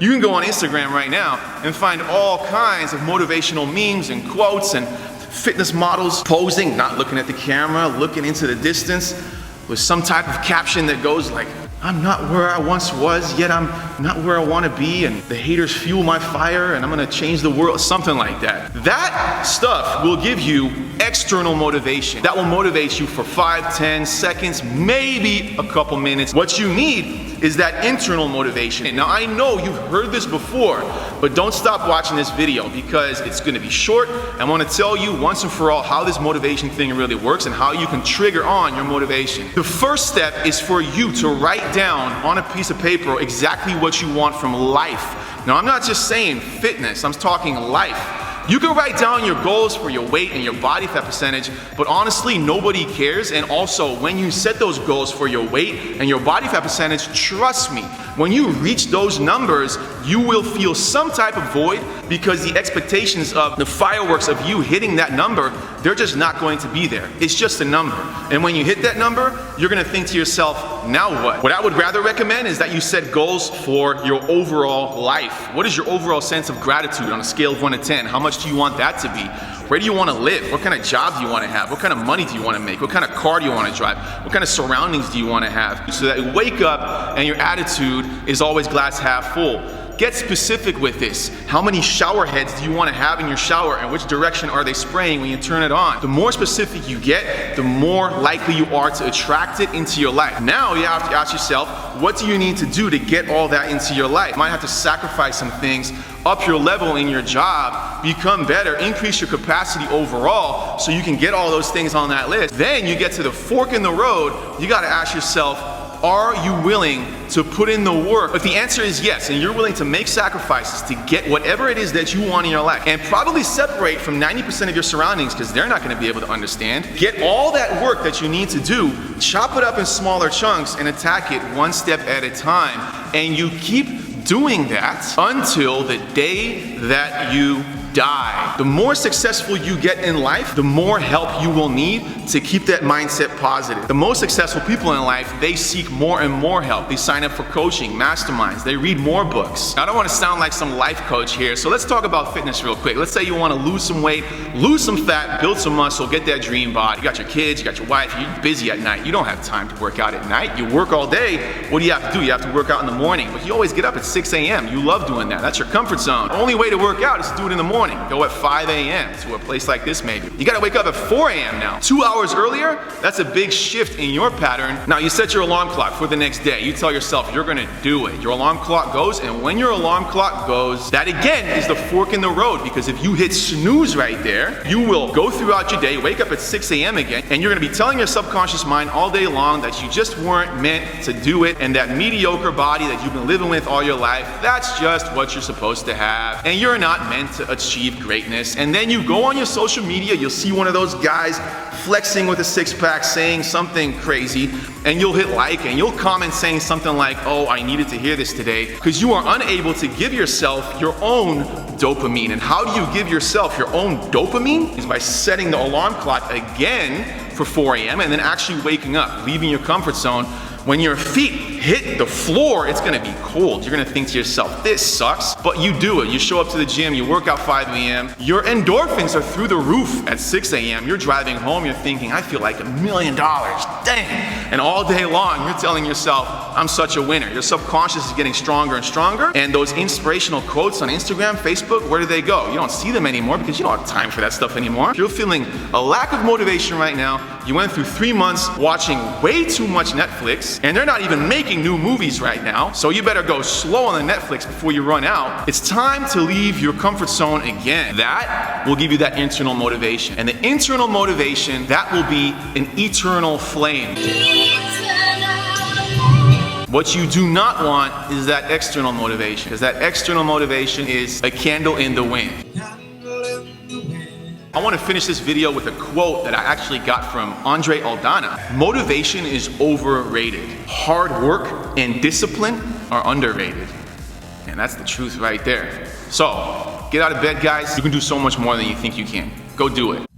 You can go on Instagram right now and find all kinds of motivational memes and quotes and fitness models posing, not looking at the camera, looking into the distance with some type of caption that goes like, "I'm not where I once was, yet I'm not where I want to be, and the haters fuel my fire, and I'm going to change the world," something like that. That stuff will give you external motivation. That will motivate you for 5, 10 seconds, maybe a couple minutes. What you need is that internal motivation. Now I know you've heard this before, but don't stop watching this video because it's going to be short. I want to tell you once and for all how this motivation thing really works and how you can trigger on your motivation. The first step is for you to write down on a piece of paper exactly what you want from life. Now I'm not just saying fitness, I'm talking life. You can write down your goals for your weight and your body fat percentage, but honestly, nobody cares. And also, when you set those goals for your weight and your body fat percentage, trust me, when you reach those numbers, you will feel some type of void because the expectations of the fireworks of you hitting that number, they're just not going to be there. It's just a number. And when you hit that number, you're gonna think to yourself, now what? What I would rather recommend is that you set goals for your overall life. What is your overall sense of gratitude on a scale of 1 to 10? How much do you want that to be? Where do you want to live? What kind of job do you want to have? What kind of money do you want to make? What kind of car do you want to drive? What kind of surroundings do you want to have? So that you wake up and your attitude is always glass half full. Get specific with this. How many shower heads do you want to have in your shower, and which direction are they spraying when you turn it on? The more specific you get, the more likely you are to attract it into your life. Now you have to ask yourself, what do you need to do to get all that into your life? You might have to sacrifice some things, up your level in your job, become better, increase your capacity overall so you can get all those things on that list. Then you get to the fork in the road, you gotta ask yourself, are you willing to put in the work? If the answer is yes, and you're willing to make sacrifices to get whatever it is that you want in your life, and probably separate from 90% of your surroundings because they're not gonna be able to understand, get all that work that you need to do, chop it up in smaller chunks and attack it one step at a time. And you keep doing that until the day that you die. The more successful you get in life, the more help you will need to keep that mindset positive. The most successful people in life, they seek more and more help. They sign up for coaching, masterminds, they read more books. I don't want to sound like some life coach here, so let's talk about fitness real quick. Let's say you want to lose some weight, lose some fat, build some muscle, get that dream body. You got your kids, you got your wife, you're busy at night. You don't have time to work out at night. You work all day. What do you have to do? You have to work out in the morning, but you always get up at 6 a.m. You love doing that. That's your comfort zone. The only way to work out is to do it in the morning. Go at 5 a.m. to a place like this maybe. You gotta wake up at 4 a.m. now. 2 hours earlier, that's a big shift in your pattern. Now you set your alarm clock for the next day. You tell yourself you're gonna do it. Your alarm clock goes, and when your alarm clock goes, that again is the fork in the road, because if you hit snooze right there, you will go throughout your day, wake up at 6 a.m. again, and you're gonna be telling your subconscious mind all day long that you just weren't meant to do it, and that mediocre body that you've been living with all your life, that's just what you're supposed to have, and you're not meant to achieve greatness. And then you go on your social media, you'll see one of those guys flexing with a six-pack saying something crazy, and you'll hit like and you'll comment saying something like, "Oh, I needed to hear this today," because you are unable to give yourself your own dopamine. And how do you give yourself your own dopamine? Is by setting the alarm clock again for 4 a.m. and then actually waking up, leaving your comfort zone. When your feet hit the floor, it's gonna be cold. You're gonna think to yourself, this sucks, but you do it. You show up to the gym, you work out 5 a.m. Your endorphins are through the roof at 6 a.m. You're driving home, you're thinking, I feel like $1 million, dang. And all day long, you're telling yourself, I'm such a winner. Your subconscious is getting stronger and stronger, and those inspirational quotes on Instagram, Facebook, where do they go? You don't see them anymore because you don't have time for that stuff anymore. If you're feeling a lack of motivation right now, you went through 3 months watching way too much Netflix, and they're not even making new movies right now, so you better go slow on the Netflix before you run out. It's time to leave your comfort zone again. That will give you that internal motivation. And the internal motivation, that will be an eternal flame. What you do not want is that external motivation, because that external motivation is a candle in the wind. I want to finish this video with a quote that I actually got from Andre Aldana. Motivation is overrated. Hard work and discipline are underrated. And that's the truth right there. So, get out of bed, guys. You can do so much more than you think you can. Go do it.